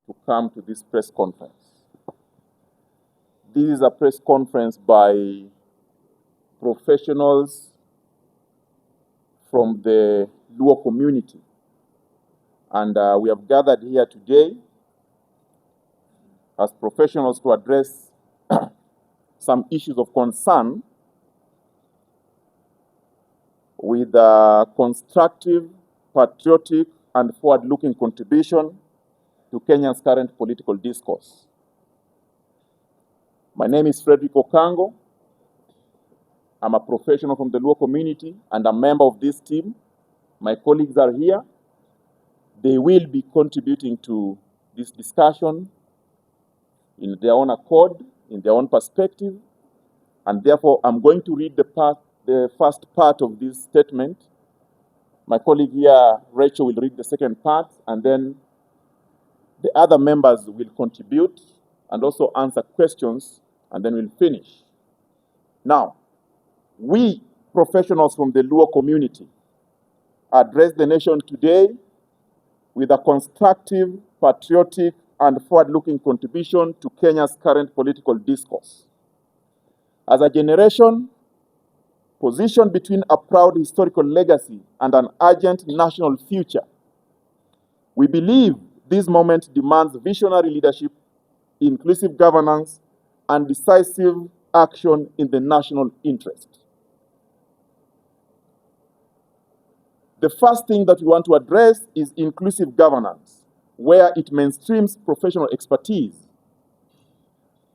to come to this press conference. This is a press conference by professionals from the Luo community. And we have gathered here today as professionals to address some issues of concern with a constructive, patriotic, and forward-looking contribution to Kenya's current political discourse. My name is Frederick Okango. I'm a professional from the Luo community and a member of this team. My colleagues are here. They will be contributing to this discussion in their own accord, in their own perspective, and therefore I'm going to read the first part of this statement. My colleague here, Rachel, will read the second part, and then the other members will contribute and also answer questions, and then we'll finish. Now, we professionals from the Luo community address the nation today with a constructive, patriotic, and forward-looking contribution to Kenya's current political discourse. As a generation positioned between a proud historical legacy and an urgent national future, we believe this moment demands visionary leadership, inclusive governance, and decisive action in the national interest. The first thing that we want to address is inclusive governance, where it mainstreams professional expertise.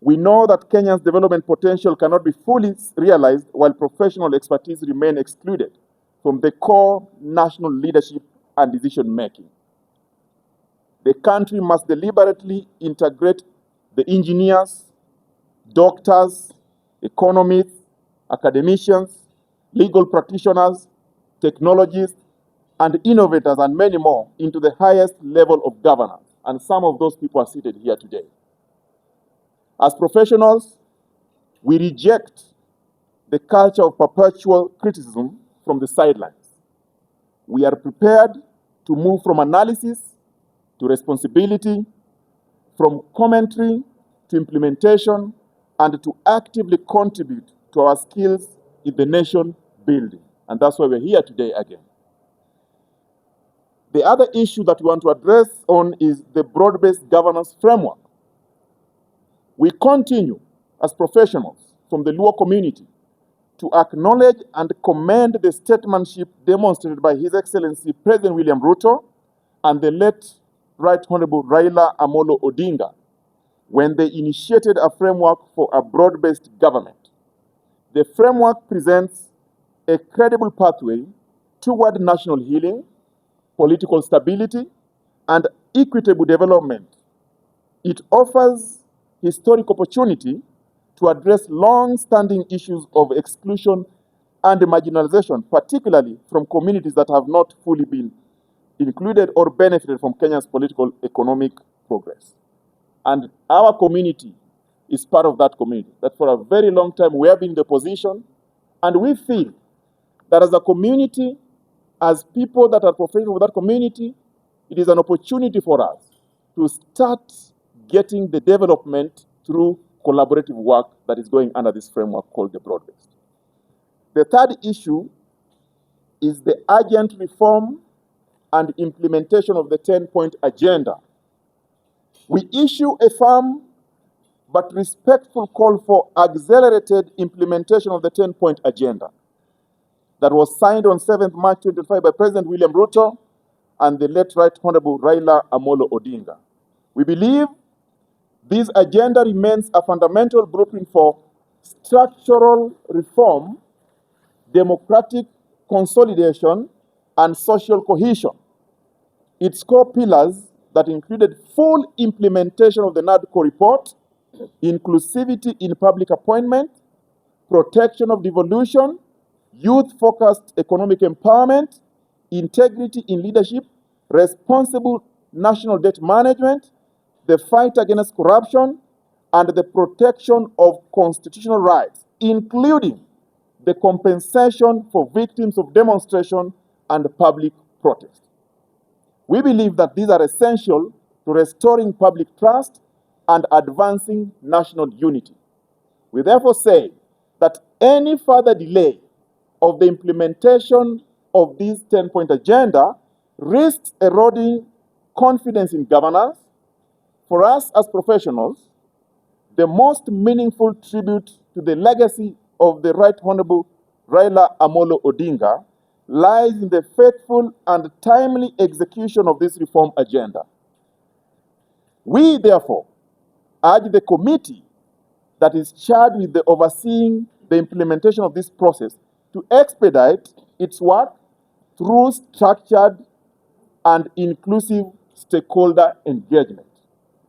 We know that Kenya's development potential cannot be fully realized while professional expertise remain excluded from the core national leadership and decision-making. The country must deliberately integrate the engineers, doctors, economists, academicians, legal practitioners, technologists, and innovators, and many more, into the highest level of governance. And some of those people are seated here today. As professionals, we reject the culture of perpetual criticism from the sidelines. We are prepared to move from analysis to responsibility, from commentary to implementation, and to actively contribute to our skills in the nation building. And that's why we're here today again. The other issue that we want to address on is the broad-based governance framework. We continue as professionals from the Luo community to acknowledge and commend the statesmanship demonstrated by His Excellency President William Ruto and the late Right Honorable Raila Amolo Odinga when they initiated a framework for a broad-based government. The framework presents a credible pathway toward national healing, political stability, and equitable development. It offers historic opportunity to address long-standing issues of exclusion and marginalization, particularly from communities that have not fully been included or benefited from Kenya's political economic progress. And our community is part of that community, that for a very long time we have been in the position, and we feel that as a community, as people that are professionals of that community, it is an opportunity for us to start getting the development through collaborative work that is going under this framework called the broad-based. The third issue is the urgent reform and implementation of the 10-point agenda. We issue a firm but respectful call for accelerated implementation of the 10-point agenda that was signed on 7th March 2025 by President William Ruto and the late Right Honorable Raila Amolo Odinga. We believe this agenda remains a fundamental blueprint for structural reform, democratic consolidation, and social cohesion. Its core pillars that included full implementation of the NADCO report, inclusivity in public appointment, protection of devolution, youth-focused economic empowerment, integrity in leadership, responsible national debt management, the fight against corruption, and the protection of constitutional rights, including the compensation for victims of demonstration and public protest. We believe that these are essential to restoring public trust and advancing national unity. We therefore say that any further delay of the implementation of this 10-point agenda risks eroding confidence in governance. For us as professionals, the most meaningful tribute to the legacy of the Right Honorable Raila Amolo Odinga lies in the faithful and timely execution of this reform agenda. We, therefore, urge the committee that is charged with the overseeing the implementation of this process to expedite its work through structured and inclusive stakeholder engagement.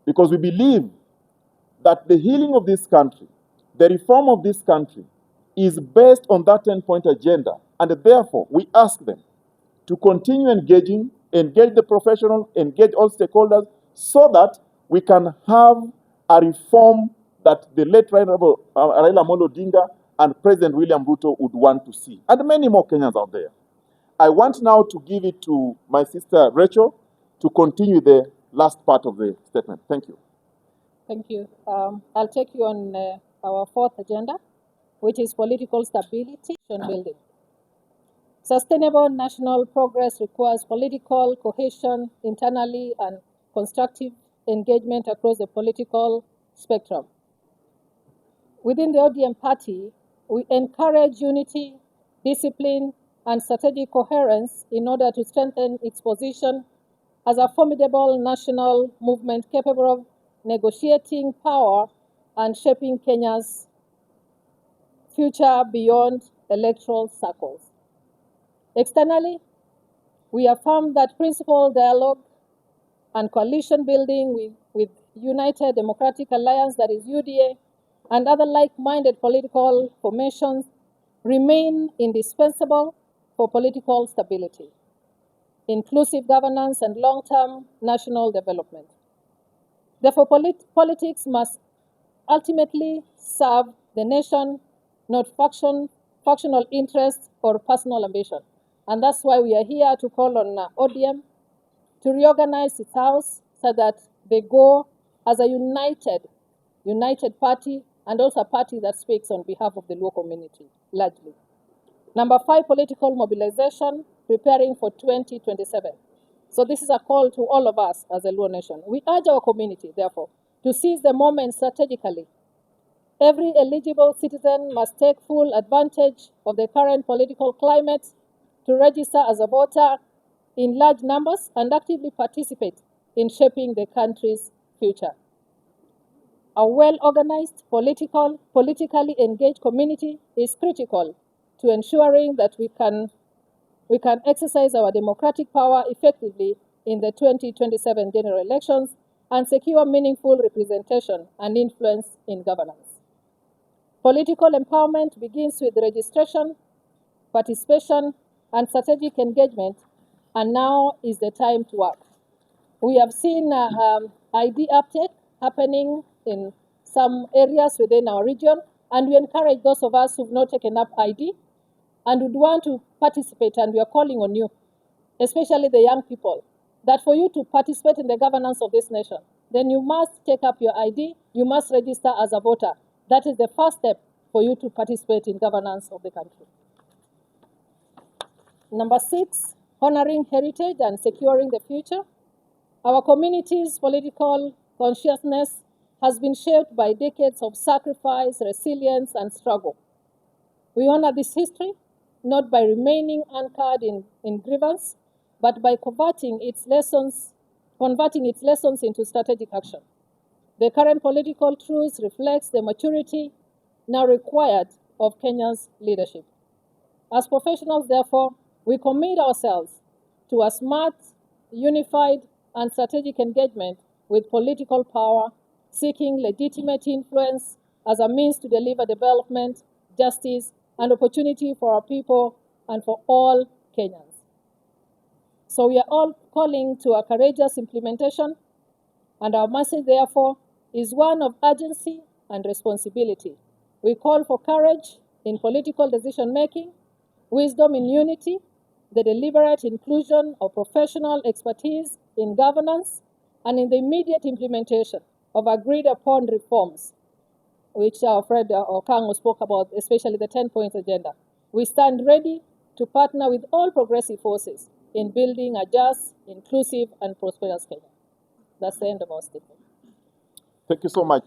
Because we believe that the healing of this country, the reform of this country, is based on that 10-point agenda. And therefore, we ask them to continue engage the professional, engage all stakeholders, so that we can have a reform that the late Raila Amolo Odinga and President William Ruto would want to see, and many more Kenyans out there. I want now to give it to my sister Rachel to continue the last part of the statement. Thank you. Thank you. I'll take you on our fourth agenda, which is political stability and building. Sustainable national progress requires political cohesion internally and constructive engagement across the political spectrum. Within the ODM party, we encourage unity, discipline, and strategic coherence in order to strengthen its position as a formidable national movement capable of negotiating power and shaping Kenya's future beyond electoral circles. Externally, we affirm that principled dialogue and coalition building with United Democratic Alliance, that is UDA, and other like-minded political formations remain indispensable for political stability, inclusive governance, and long-term national development. Therefore, politics must ultimately serve the nation, not factional interests or personal ambition. And that's why we are here to call on ODM to reorganize its house so that they go as a united party, and also a party that speaks on behalf of the Luo community, largely. Number 5, political mobilization, preparing for 2027. So this is a call to all of us as a Luo nation. We urge our community, therefore, to seize the moment strategically. Every eligible citizen must take full advantage of the current political climate to register as a voter in large numbers and actively participate in shaping the country's future. A well-organized, politically engaged community is critical to ensuring that we can exercise our democratic power effectively in the 2027 general elections and secure meaningful representation and influence in governance. Political empowerment begins with registration, participation, and strategic engagement, and now is the time to act. We have seen ID uptake happening in some areas within our region, and we encourage those of us who've not taken up ID and would want to participate, and we are calling on you, especially the young people, that for you to participate in the governance of this nation, then you must take up your ID, you must register as a voter. That is the first step for you to participate in governance of the country. Number 6, honoring heritage and securing the future. Our community's political consciousness has been shaped by decades of sacrifice, resilience, and struggle. We honor this history not by remaining anchored in grievance, but by converting its lessons into strategic action. The current political truce reflects the maturity now required of Kenya's leadership. As professionals, therefore, we commit ourselves to a smart, unified, and strategic engagement with political power, seeking legitimate influence as a means to deliver development, justice, and opportunity for our people and for all Kenyans. So we are all calling to a courageous implementation, and our message, therefore, is one of urgency and responsibility. We call for courage in political decision-making, wisdom in unity, the deliberate inclusion of professional expertise in governance, and in the immediate implementation of agreed upon reforms, which our friend Okango spoke about, especially the 10-point agenda, we stand ready to partner with all progressive forces in building a just, inclusive, and prosperous Kenya. That's the end of our statement. Thank you so much.